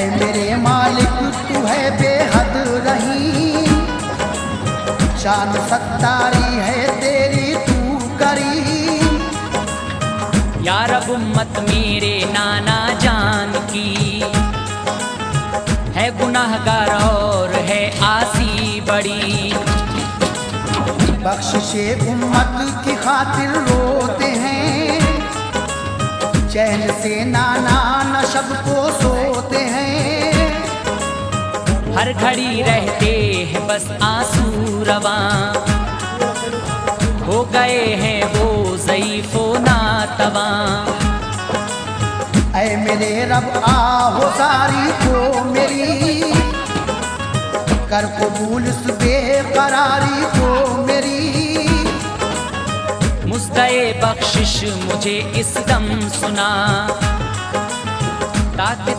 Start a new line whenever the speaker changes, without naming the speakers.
ऐ मेरे मालिक तू है बेहद रहीम, शान सत्तारी है तेरी तू करीम।
या रब उम्मत मेरे नाना जान की है गुनाहगार और है आसी बड़ी।
बख्शिशे उम्मत की खातिर रोते हैं, चैन से नाना नशब को सोते हैं।
हर घड़ी रहते हैं बस आंसू रवां, हो गए हैं वो ज़ईफ़ो नातवां।
ऐ मेरे रब आहो सारी को मेरी, कर कबूल इस बेकरारी को मेरी।
मुज़्दए बख्शिश मुझे इस दम सुना, ताकि